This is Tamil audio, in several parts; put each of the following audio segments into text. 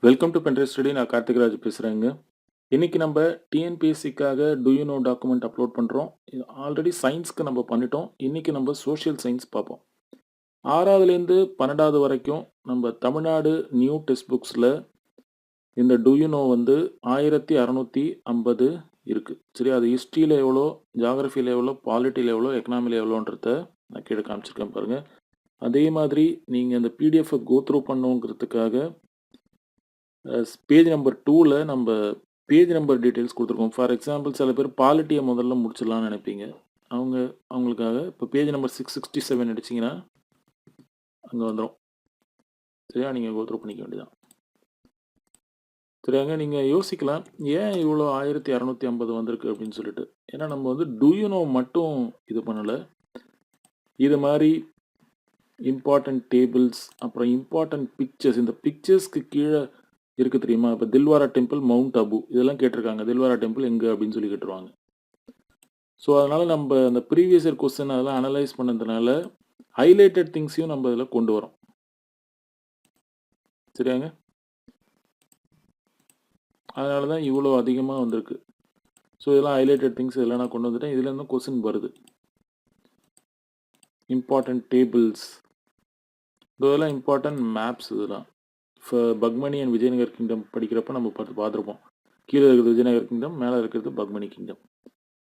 Welcome to பென்ட்ரெஸ்ட் study. நான் கார்த்திகராஜ் பேசுகிறேங்க. இன்றைக்கி நம்ம டிஎன்பிஎஸ்சிக்காக do you know document upload பண்ணுறோம். ஆல்ரெடி சயின்ஸ்க்கு நம்ம பண்ணிட்டோம். இன்றைக்கி நம்ம சோஷியல் சயின்ஸ் பார்ப்போம். 6வதுலேருந்து 12வது வரைக்கும் நம்ம தமிழ்நாடு நியூ டெக்ஸ்ட் புக்ஸில் இந்த டூ யூ நோ வந்து 1650 இருக்குது. சரி, அது ஹிஸ்ட்ரியில் எவ்வளோ, ஜாகிரஃபியில் எவ்வளோ, பாலிட்டியில் எவ்வளோ, எக்கனாமியில் எவ்வளோன்றத நான் கீழே காமிச்சிருக்கேன் பாருங்கள். அதே மாதிரி நீங்கள் அந்த பிடிஎஃப்பை கோ த்ரூ பண்ணுங்கிறதுக்காக பேஜ் நம்பர் 2ல் நம்ம பேஜ் நம்பர் டீட்டெயில்ஸ் கொடுத்துருக்கோம். ஃபார் எக்ஸாம்பிள், சில பேர் பாலிட்டியை முதல்ல முடிச்சிடலாம்னு நினைப்பீங்க. அவங்களுக்காக இப்போ பேஜ் நம்பர் 667 அடிச்சிங்கன்னா அங்கே வந்துடும். சரியா, நீங்கள் கோத்ரூ பண்ணிக்க வேண்டியதான். சரியாங்க, நீங்கள் யோசிக்கலாம் ஏன் இவ்வளோ 1650 வந்திருக்கு அப்படின்னு சொல்லிட்டு. ஏன்னா நம்ம வந்து டூ யூ நோ மட்டும் இது பண்ணலை, இது மாதிரி இம்பார்ட்டன்ட் டேபிள்ஸ், அப்புறம் இம்பார்ட்டன்ட் பிக்சர்ஸ். இந்த பிக்சர்ஸ்க்கு கீழே இருக்குது தெரியுமா? இப்போ தில்வாரா டெம்பிள், மவுண்ட் அபு, இதெல்லாம் கேட்டிருக்காங்க. தில்வாரா டெம்பிள் எங்கே அப்படின்னு சொல்லி கேட்டுருவாங்க. ஸோ அதனால் நம்ம அந்த ப்ரீவியஸ் இயர் கொஸ்டின் அதெல்லாம் அனலைஸ் பண்ணதுனால ஹைலைட்டட் திங்ஸையும் நம்ம இதில் கொண்டு வரோம். சரியாங்க, அதனால தான் இவ்வளோ அதிகமாக வந்திருக்கு. ஸோ இதெல்லாம் ஹைலைட்டட் திங்ஸ் இதெல்லாம் நான் கொண்டு வந்துட்டேன். இதுலேருந்து கொஸ்டின் வருது. இம்பார்ட்டன்ட் டேபிள்ஸ், இதெல்லாம் இம்பார்ட்டன்ட் மேப்ஸ். இதெல்லாம் இப்போ பக்மணி அண்ட் விஜயநகர் கிங்டம் படிக்கிறப்ப நம்ம பார்த்துருப்போம். கீழே இருக்கிறது விஜயநகர் கிங்டம், மேலே இருக்கிறது பக்மணி கிங்டம்.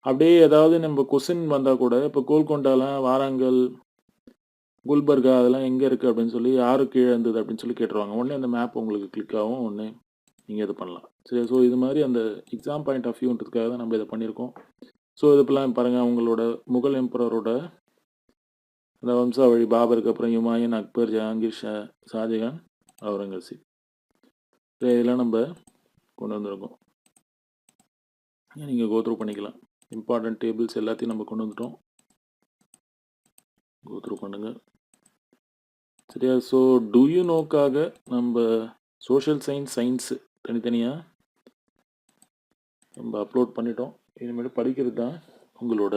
அப்படியே ஏதாவது நம்ம கொஸ்டின் வந்தால் கூட, இப்போ கோல்கொண்டாலாம், வாராங்கல், குல்பர்கா அதெல்லாம் எங்கே இருக்குது அப்படின்னு சொல்லி, யாரு கீழே இருந்தது அப்படின்னு சொல்லி கேட்டுருவாங்க. உடனே அந்த மேப் உங்களுக்கு கிளிக் ஆகும், உடனே நீங்கள் இது பண்ணலாம். சரி, ஸோ இது மாதிரி அந்த எக்ஸாம் பாயிண்ட் ஆஃப் வியூன்றதுக்காக தான் நம்ம இதை பண்ணியிருக்கோம். ஸோ இதுப்பெல்லாம் பாருங்கள், அவங்களோட முகல் எம்பரரோட அந்த வம்சாவழி, பாபருக்கு அப்புறம் ஹுமாயூன், அக்பர், ஜஹாங்கீர், ஷாஜகான், அவுரங்கசீப். இதெல்லாம் நம்ம கொண்டு வந்திருக்கோம். நீங்கள் கோத்ரூ பண்ணிக்கலாம். இம்பார்ட்டன்ட் டேபிள்ஸ் எல்லாத்தையும் நம்ம கொண்டு வந்துட்டோம். கோத்ரூ பண்ணுங்க. சரியா, ஸோ டூ யூ நோக்காக நம்ம சோஷியல் சயின்ஸ் தனித்தனியாக நம்ம அப்லோட் பண்ணிட்டோம். இனிமேல் படிக்கிறது தான் உங்களோட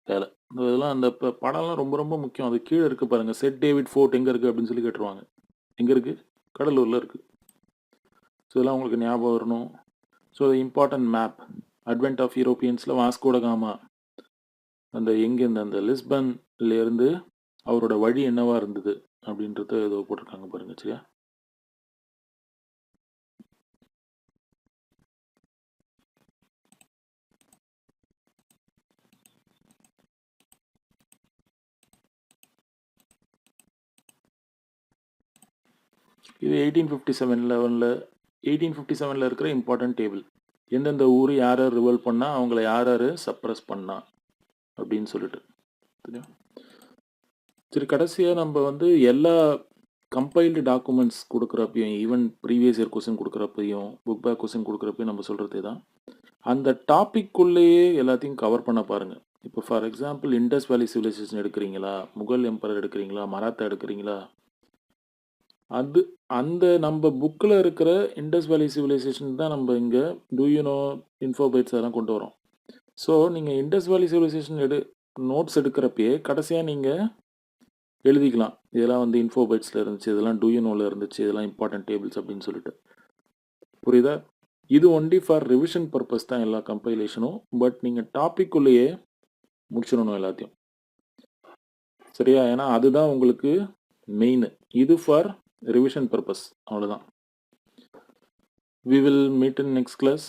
வேலை. இதெல்லாம் அந்த இப்போ படம்லாம் ரொம்ப ரொம்ப முக்கியம். அது கீழே இருக்குது பாருங்கள், செட் டேவிட் ஃபோர்ட் எங்கே இருக்குது அப்படின்னு சொல்லி கேட்டுருவாங்க. எங்கே இருக்குது? கடலூரில் இருக்குது. ஸோ இதெல்லாம் உங்களுக்கு ஞாபகம் வரணும். So important map, advent of யூரோப்பியன்ஸில் வாஸ்கோ ட காமா அந்த எங்கேருந்து அந்த லிஸ்பன்லேருந்து அவரோட வழி என்னவா இருந்தது அப்படின்றத ஏதோ போட்டிருக்காங்க பாருங்க. சரியா, இது 1857 இருக்கிற இம்பார்ட்டன்ட் டேபிள். எந்தெந்த ஊர் யார் யார் ரிவல் பண்ணால், அவங்கள யார் யார் சப்ரஸ் பண்ணா அப்படின்னு சொல்லிட்டு. சரியா, சரி, கடைசியாக நம்ம வந்து எல்லா கம்பைல்டு டாக்குமெண்ட்ஸ் கொடுக்குறப்பையும், ஈவன் ப்ரீவியஸ் இயர் கொஸ்டின் கொடுக்குறப்பையும், புக் பேக் கொஸ்டின் கொடுக்குறப்பையும் நம்ம சொல்கிறதே தான், அந்த டாபிக்குள்ளேயே எல்லாத்தையும் கவர் பண்ண பாருங்கள். இப்போ ஃபார் எக்ஸாம்பிள், இண்டஸ் வேலி சிவிலைசேஷன் எடுக்கிறீங்களா, முகல் எம்பரர் எடுக்கிறீங்களா, மராத்தா எடுக்கிறீங்களா, அந்த நம்ம புக்கில் இருக்கிற இண்டஸ் வேலி சிவிலைசேஷன் தான் நம்ம இங்கே டூ யூ நோ இன்ஃபோபைட்ஸ் அதெல்லாம் கொண்டு வரோம். ஸோ நீங்கள் இண்டஸ் வேலி சிவிலைசேஷன் நோட்ஸ் எடுக்கிறப்பயே கடைசியாக நீங்கள் எழுதிக்கலாம், இதெல்லாம் வந்து இன்ஃபோபைட்ஸில் இருந்துச்சு, இதெல்லாம் டூ யூ நோவில் இருந்துச்சு, இதெல்லாம் இம்பார்ட்டன்ட் டேபிள்ஸ் அப்படின்னு சொல்லிட்டு. புரியுதா? இது ஒன்லி ஃபார் ரிவிஷன் பர்பஸ் தான் எல்லா கம்பைலேஷனும். பட் நீங்கள் டாபிக்குள்ளேயே முடிச்சிடணும் எல்லாத்தையும். சரியா, ஏன்னா அதுதான் உங்களுக்கு மெயின். இது ஃபார் ரிவிஷன் பர்பஸ், அவ்வளோதான். We will meet in next class.